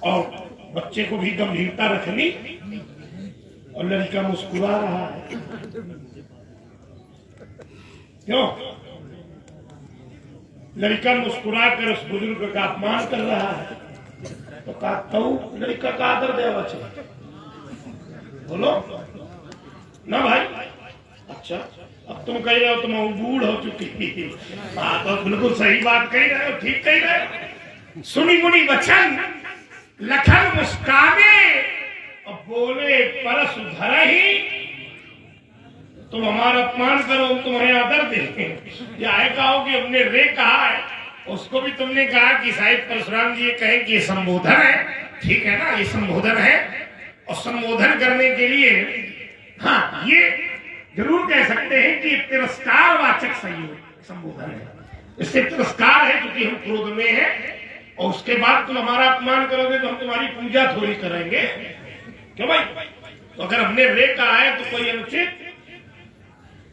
और बच्चे को भी गंभीरता रखनी। और लड़का मुस्कुरा रहा है, क्यों? लड़का मुस्कुरा कर उस बुजुर्ग का अपमान कर रहा है। तो कहता हूं लड़का का आदर देवा चाहिए, बोलो ना भाई। अच्छा, अब तुम कह रहे हो तुम बूढ़ हो चुकी। हाँ, तो बिल्कुल सही बात कह रहे हो, ठीक कह रहे हो। सुनी मुनी वचन लखन मुस्काने और बोले परस धर ही। तुम हमारा अपमान करो, तुम्हें आदर दें। या है कहो कि हमने रे कहा है, उसको भी तुमने कहा कि साहिब परशुराम जी ये कहे कि ये संबोधन है, ठीक है ना, ये संबोधन है। और संबोधन करने के लिए हाँ ये जरूर कह सकते हैं कि तिरस्कार वाचक संबोधन है। इससे तिरस्कार है क्योंकि हम क्रोध में हैं, और उसके बाद तुम हमारा अपमान करोगे तो हम तुम्हारी पूजा थोड़ी करेंगे, क्यों भाई? तो अगर हमने रे कहा है तो कोई अनुचित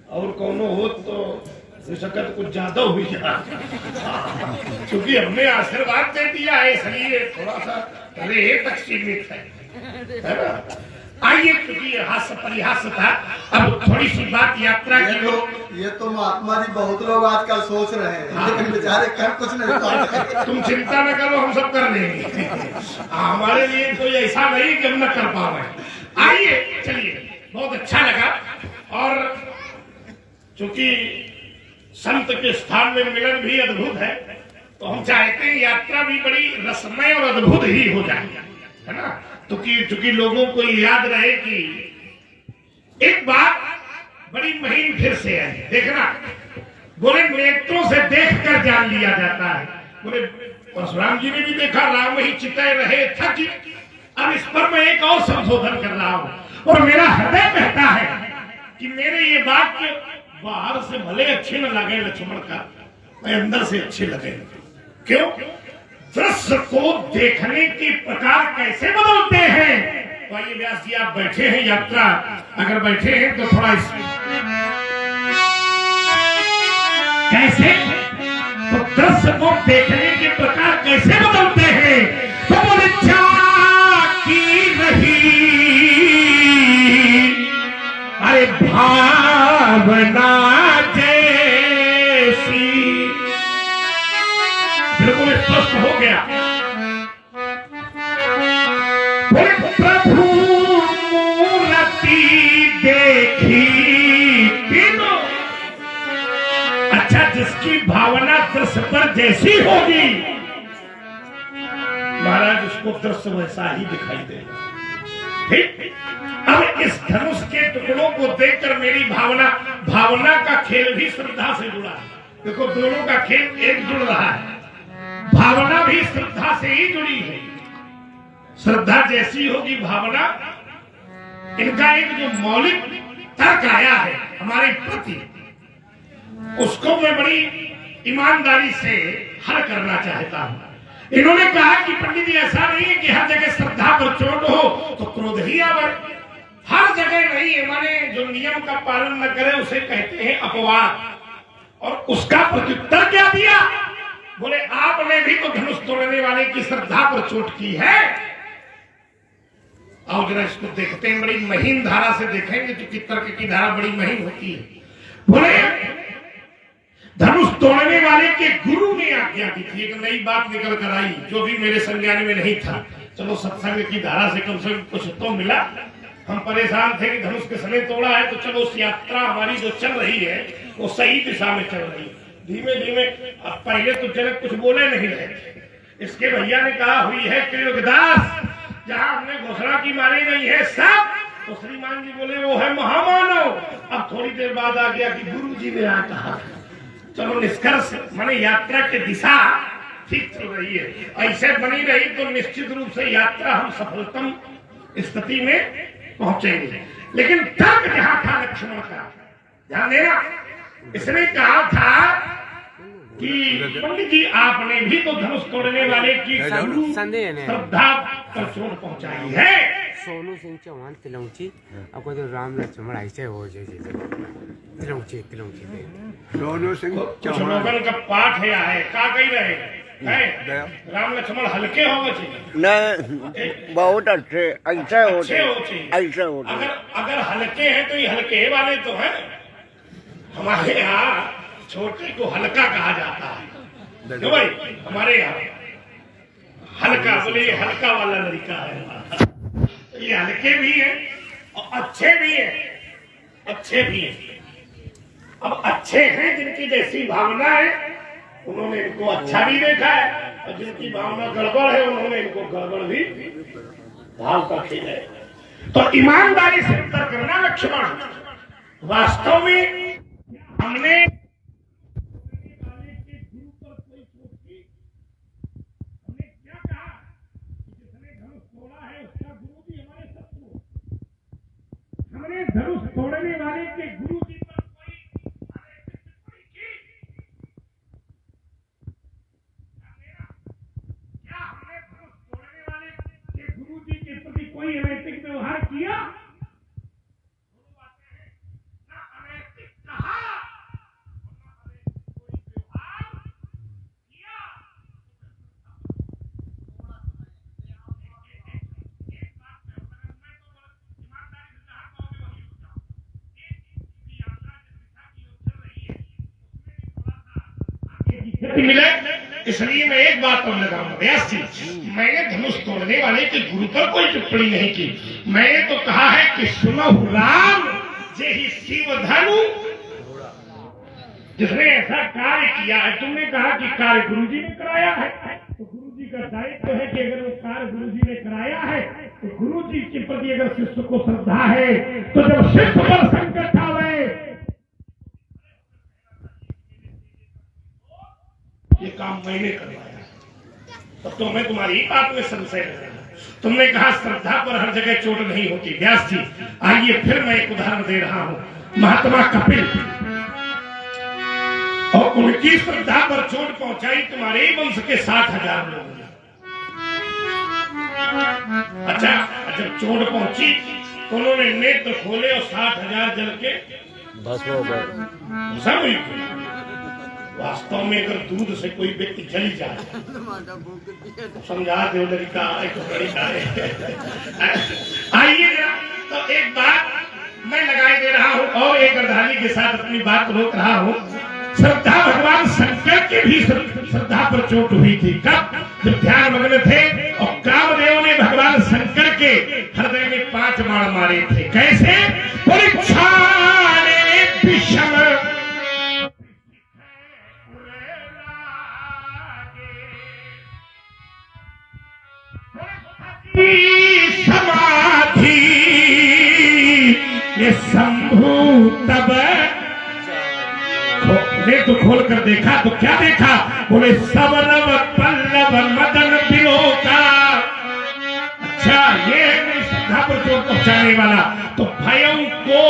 और कोनो हो तो सकत कुछ ज्यादा हो जाए, क्योंकि हमने आशीर्वाद दे दिया है, इसलिए थोड़ा सा रे तक सीमित है ना। आइए, क्योंकि हास्य परिहास था, अब थोड़ी सी बात यात्रा की। ये तो महात्मा जी बहुत लोग आजकल सोच रहे हैं, लेकिन बेचारे कर कुछ नहीं पाते। तुम चिंता न करो, हम सब कर लेंगे। हमारे लिए कोई ऐसा नहीं कि हम न कर पा रहे। आइए, चलिए, बहुत अच्छा लगा। और चूंकि संत के स्थान में मिलन भी अद्भुत है, तो हम चाहते हैं यात्रा भी बड़ी रसमय और अद्भुत ही हो जाए, है ना। तो चूंकि लोगों को याद रहे कि एक बात बड़ी महीन फिर से है, देखना। बोले नेत्रों से देखकर जान लिया जाता है। बोले परशुराम जी ने भी देखा, राम ही चिताए रहे थक। अब इस पर मैं एक और संशोधन कर रहा हूं, और मेरा हृदय कहता है कि मेरे ये वाक्य बाहर से भले अच्छे न लगे लक्ष्मण का, मैं अंदर से अच्छे लगे। क्यों? दृश्य को देखने के प्रकार कैसे बदलते हैं। तो आइए व्यास जी, आप बैठे हैं, यात्रा अगर बैठे हैं तो थोड़ा कैसे तो दृश्य को देखने के प्रकार कैसे बदलते हैं। तो बोले की रही अरे भावना जैसी, बिल्कुल स्पष्ट हो गया। प्रभु मूर्ति देखी तीनों। अच्छा, जिसकी भावना दृश्य पर जैसी होगी, महाराज उसको दृश्य वैसा ही दिखाई देगा। ठीक। अब इस धनुष के टुकड़ों को देखकर मेरी भावना का खेल भी श्रद्धा से जुड़ा है। देखो, दोनों का खेल एक जुड़ रहा है, भावना भी श्रद्धा से ही जुड़ी है। श्रद्धा जैसी होगी भावना, इनका एक जो मौलिक तर्क आया है हमारे प्रति, उसको मैं बड़ी ईमानदारी से हल करना चाहता हूं। इन्होंने कहा कि पंडित जी ऐसा नहीं है कि हर जगह श्रद्धा पर चोट हो तो क्रोध ही आवे। हर जगह नहीं है, माने जो नियम का पालन न करे उसे कहते हैं अपवाद। और उसका प्रत्युत्तर क्या दिया? बोले आपने भी तो धनुष तोड़ने वाले की श्रद्धा पर चोट की है। आओ जरा इसको देखते हैं, बड़ी महीन धारा से देखेंगे, क्योंकि तर्क की धारा बड़ी महीन होती है। बोले धनुष तोड़ने वाले के गुरु ने आज्ञा दी थी। एक नई बात निकल कर आई जो भी मेरे संज्ञान में नहीं था। चलो, सत्संग की धारा से कम कुछ तो मिला। हम परेशान थे कि धनुष किसने तोड़ा है, तो चलो उस यात्रा हमारी जो चल रही है वो सही दिशा में चल रही है। धीमे धीमे, अब पहले तो जनक कुछ बोले नहीं रहे थे। इसके भैया ने कहा हुई है त्रिलोकदास, जहां हमने घोषणा की मारी नहीं है सब, तो श्रीमान जी बोले वो है महामानव। अब थोड़ी देर बाद आ गया कि गुरु जी ने आ कहा। चलो, निष्कर्ष माने यात्रा की दिशा ठीक चल रही है। ऐसे बनी रही तो निश्चित रूप से यात्रा हम सफलतम स्थिति में पहुंचेंगे। लेकिन तर्क जहां था लक्ष्मण का, ध्यान देना, इसने कहा था कि पंडित जी आपने भी तो धनुष तोड़ने वाले की श्रद्धा पर चोट पहुंचाई है। सोनू सिंह चौहान तिलौची, आपको तो राम लक्ष्मण ऐसे हो जाए तिलौची सोनू सिंह चौहान का पाठ है क्या कही रहे राम लक्ष्मण हल्के होने चाहिए नहीं बहुत अच्छे ऐसे होते ऐसे होते। अगर अगर हल्के हैं तो ये हल्के वाले तो हैं। हमारे यहाँ छोटे को हल्का कहा जाता है। क्यों भाई? हमारे यहाँ हल्का, बोले ये हल्का वाला लड़का है। ये हल्के भी है और अच्छे भी है, अच्छे भी है। अब अच्छे हैं जिनकी जैसी भावना है उन्होंने इनको अच्छा भी देखा है, और जिनकी भावना गड़बड़ है उन्होंने इनको गड़बड़ भी ढाल कर खेला है। तो ईमानदारी से उत्तर करना लक्ष्मण। वास्तव में हमने क्या कहा? जिसने धनुष तोड़ा है उसका गुरु भी हमारे शत्रु। हमने धनुष तोड़ने वाले के गुरु जी पर कोई अनैतिक व्यवहार किया? ना अनैतिक कहा, ना अनैतिक कोई व्यवहार किया। एक बात मैं तो ईमानदारी से कहा कहोगे वही हो जाओ। एक यात्रा जिस दिशा की ओर चल रही है उसमें भी थोड़ा सा आगे की गति मिले, इसलिए मैं एक बात और लगाऊंगा व्यास जी, मैंने धनुष तोड़ने वाले के गुरु पर कोई टिप्पणी नहीं की। मैंने तो कहा है कि सुनो राम जे ही शिव धनु, जिसने ऐसा कार्य किया है। तुमने कहा कि कार्य गुरु जी ने कराया है, तो गुरु जी का दायित्व है कि अगर वो कार्य गुरु जी ने कराया है तो गुरु जी के प्रति अगर शिष्य को श्रद्धा है तो जब शिष्य पर संकट आवे ये काम मैंने करवाया, तब तो मैं तुम्हारी बात में संशय नहीं। तुमने कहा श्रद्धा पर हर जगह चोट नहीं होती। व्यास जी आइए फिर मैं एक उदाहरण दे रहा हूं। महात्मा कपिल और उनकी श्रद्धा पर चोट पहुंचाई तुम्हारे ही वंश के 60,000 लोगों ने। अच्छा, जब चोट पहुंची तो उन्होंने नेत्र खोले और 60,000 जल के भस्म हो गए। सब वास्तव में अगर दूध से कोई व्यक्ति जल जाए तो समझा दो लड़का एक लड़का है। आइए तो एक बात मैं लगाई दे रहा हूं और एक अर्धाली के साथ अपनी बात रोक रहा हूं। श्रद्धा भगवान शंकर की भी श्रद्धा पर चोट हुई थी। कब? जब ध्यान मग्न थे और कामदेव ने भगवान शंकर के हृदय में 5 बाण मारे थे। कैसे? परीक्षा विषम समाधि ये शंभु तब ने तो खोल कर देखा तो क्या देखा? बोले सबरव पल्लव मदन बिलोका। अच्छा, ये है श्रद्धा पर चोट पहुंचाने वाला। तो भयं को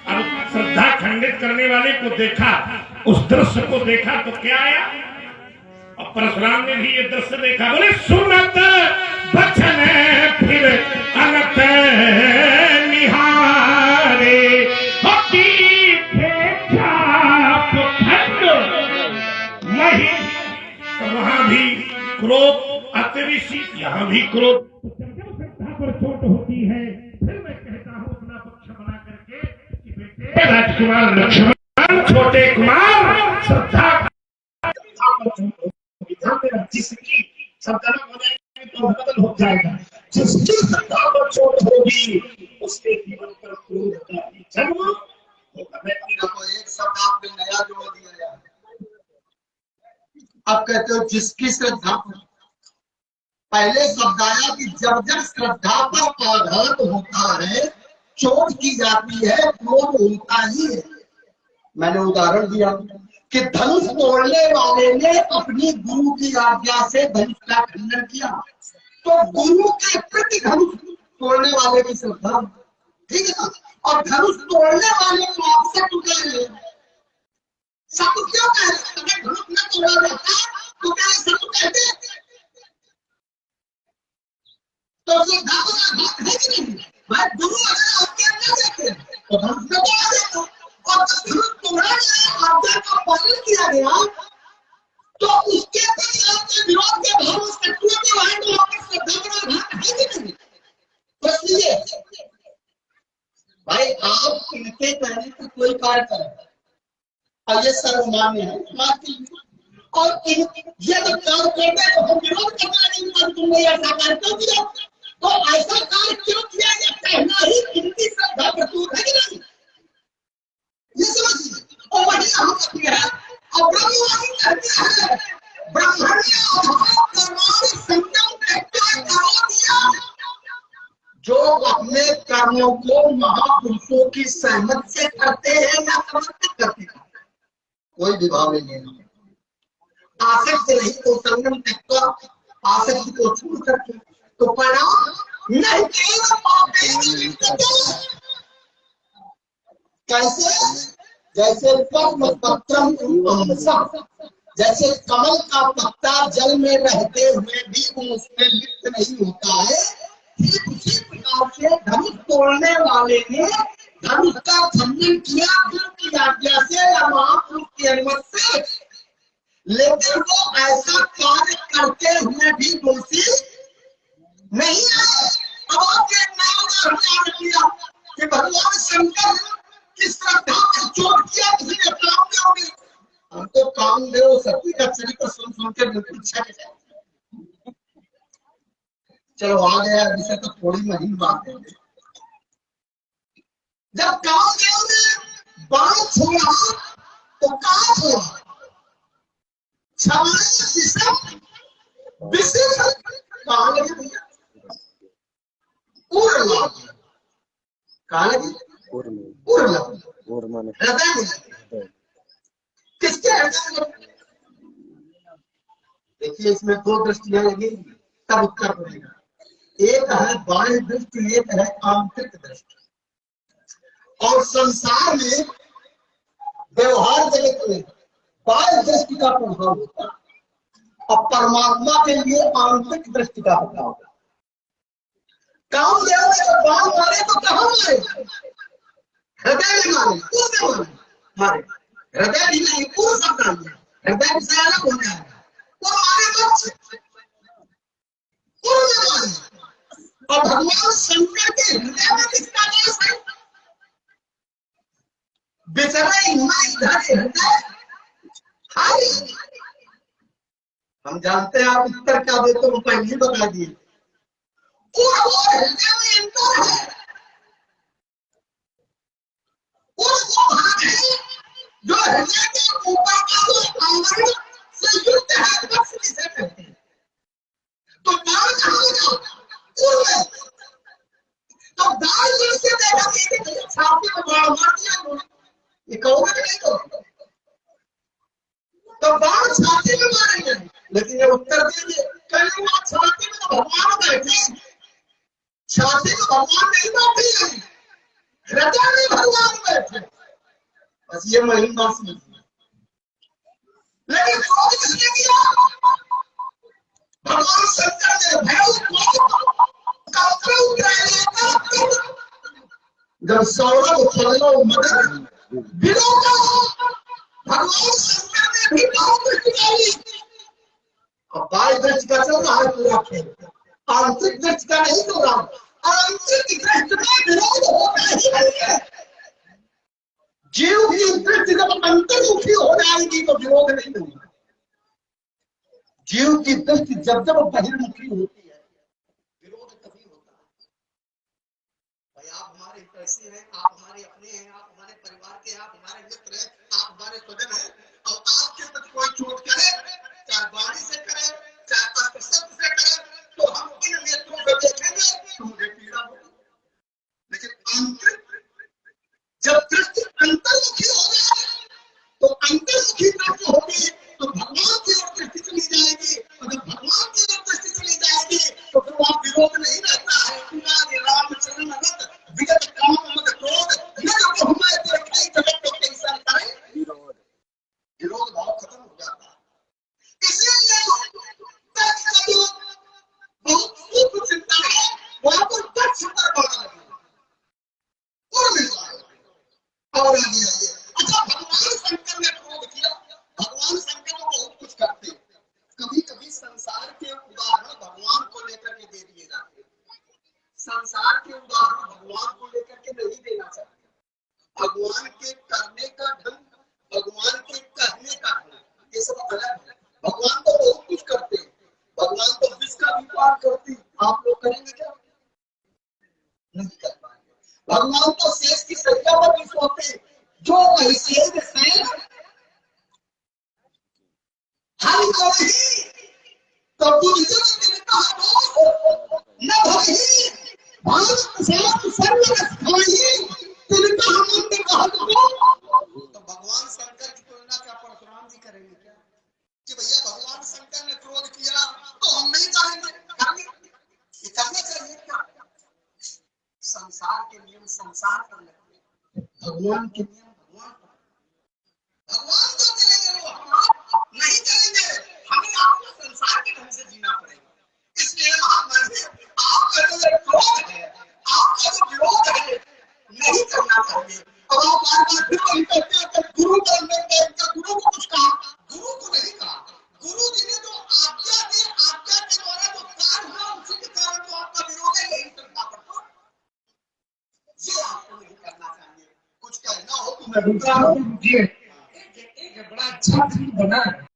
अब श्रद्धा खंडित करने वाले को देखा, उस दृश्य को देखा तो क्या आया? और परशुराम ने भी ये दृश्य देखा। बोले सुनत बचन फिर अनत निहारे वहां भी क्रोध अतिरिशी, यहाँ भी क्रोध। श्रद्धा पर चोट होती है फिर मैं कहता हूँ अपना पक्ष बना करके कि बेटे राजकुमार लक्ष्मण छोटे कुमार श्रद्धा जिसकी श्रद्धा हो जाएगी तो बदल हो जाएगा। जिसकी श्रद्धा पर चोट होगी उसके जीवन पर क्रोध का जन्म होगा। एक शब्द आपने नया जोड़ दिया यार। आप कहते हो जिसकी श्रद्धा पर, पहले शब्द आया कि जब जब श्रद्धा पर आघात होता है, चोट की जाती है, क्रोध होता ही है। मैंने उदाहरण दिया कि धनुष तोड़ने वाले ने अपनी गुरु की आज्ञा से धनुष का खंडन किया, तो गुरु के प्रति धनुष तोड़ने वाले की श्रद्धा, ठीक है ना? और धनुष तोड़ने वाले को आप शत्रु कह रहे हैं। शत्रु क्यों कह रहे हैं? अगर धनुष न तोड़ा जाता तो क्या शत्रु कहते? तो श्रद्धा को आघात है कि नहीं? भाई गुरु अगर आपके अंदर देते तो धनुष में तोड़ा जाता, और धनुष पालन किया गया तो उसके प्रति आपके विरोध के भाव शत्रुओं के वहां तो आपका श्रद्धा का आधार है कि नहीं? तो इसलिए भाई आप इनके कहने पर कोई कार्य करें और ये सर्वमान्य है और ये जब कार्य करते हैं तो हम विरोध करने लगे तुमने ऐसा कार्य क्यों किया, तो ऐसा कार्य क्यों किया ये कहना ही इनकी श्रद्धा प्रस्तुत है कि नहीं, ये समझिए। और वही हम कहते हैं और ब्रह्मवादी कहते हैं ब्राह्मण्य संगम करो दिया, जो अपने कर्मों को महापुरुषों की सहमत से करते हैं या समर्पित करते हैं, कोई विभाव नहीं है। आसक्त नहीं तो संगम तक आसक्ति को छोड़ सकते तो परिणाम नहीं। कैसे? जैसे पद्म पत्रम जैसे कमल का पत्ता जल में रहते हुए भी वो उसमें लिप्त नहीं होता है, ठीक उसी प्रकार से धनुष तोड़ने वाले ने धनुष का खंडन किया गुरु की आज्ञा से या महापुरुष की अनुमति से, लेकिन वो ऐसा कार्य करते हुए भी दोषी नहीं है। अब आपने नाम किया कि भगवान शंकर की श्रद्धा पर चोट किया, किसी ने काम करोगे, हमको काम दे सती का चरित्र सुन के बिल्कुल इच्छा है। चलो आ गया विषय तो थोड़ी महीन बात है। जब कामदेव ने बाण छोड़ा तो कहा छोड़ा किसके हृदय में? देखिए इसमें दो दृष्टियां लगेगी तब उत्तर पड़ेगा। एक है बाह्य दृष्टि, एक है आंतरिक दृष्टि। और संसार में व्यवहार जगत में बाह्य दृष्टि का प्रभाव होता है और परमात्मा के लिए आंतरिक दृष्टि का प्रभाव होता है। कामदेव ने जब बाण मारे तो कहाँ मारे? हृदय में मारे, पूर्ण मारे। हृदय भी नहीं, पूर्ण शब्द हृदय से अलग हो जाएगा। तो मारे पूर्ण मारे। और भगवान शंकर के हृदय में किसका वास है? बेचारा इधर हृदय हम जानते हैं आप उत्तर क्या देते हो, पहले ही बता दिए। हृदय में अंतर है, वो भाग है जो हृदय के ऊपर का जो आवरण से युक्त है, बस इसे कहते हैं। तो बाण कहाँ लगा? पूर्व। तो दाल से देखा कि छाती में बाण मार दिया, ये कहोगे नहीं कहोगे? तो बाण छाती में मारेंगे, लेकिन ये उत्तर दीजिए कहीं वो छाती में तो भगवान बैठे, छाती में भगवान नहीं बैठे, हृदय में भगवान बैठे। बस ये महीन बात समझिए। लेकिन क्रोध किसने किया? भगवान शंकर ने जब सौरभ फलो मदन विरोध भगवान शंकर ने भी बहुत डाली। और बाह्य दृष्टि का चल रहा है पूरा खेल, आंतरिक दृष्टि का नहीं चल रहा। आंतरिक दृष्टि में विरोध होता ही नहीं है। जीव की दृष्टि जब अंतर्मुखी हो जाएगी तो विरोध नहीं होगा। जीव की दृष्टि जब जब बहिर्मुखी होती है विरोध तभी होता है। भाई आप हमारे पैसे हैं, आप हमारे अपने हैं, आप हमारे परिवार के, आप हमारे मित्र हैं, आप हमारे स्वजन हैं, और आपके प्रति कोई चोट करे, चाहे वाणी से करे, चाहे अस्त्र से करे, तो हम इन नेत्रों को देखेंगे तो मुझे पीड़ा होगी। लेकिन आंतरिक जब दृष्टि अंतर्मुखी हो जाए तो अंतर्मुखी दृष्टि होगी तो भगवान की ओर दृष्टि चली जाएगी, और जब भगवान की ओर दृष्टि चली जाएगी तो फिर वहां विरोध नहीं रहता है। रामचरण विगत काम मत क्रोध न जब हमारे तो जगत को कैसा करें विरोध भाव भगवान तो शेष की सैया पर नहीं सोते, जो वैसे सैन हरि करही तो दुर्जन जिनका न भरही भारत सात सर्वरस खाई तिनका हमंत कहत हो। तो भगवान शंकर की तुलना क्या परशुराम जी करेंगे क्या कि भैया भगवान शंकर ने क्रोध किया तो हम नहीं करेंगे, करना चाहिए क्या? संसार के नियम संसार पर लगते, भगवान के नियम भगवान पर। भगवान जो करेंगे वो हम नहीं करेंगे, हमें आपको संसार के ढंग से जीना पड़ेगा। इसलिए महात्मा आपका जो क्रोध है, आपका जो विरोध है, नहीं करना चाहिए। अब आप बार-बार फिर वही कहते हैं कि गुरु बनने के गुरु को कुछ कहा, गुरु को नहीं कहा। गुरु जी ने जो आज्ञा दी, आज्ञा के द्वारा जो कार्य हुआ उसी के कारण तो आपका विरोध है, यही करना पड़ता। ये आपको नहीं करना चाहिए। कुछ कहना हो तो मैं दूसरा एक बड़ा अच्छा बना है।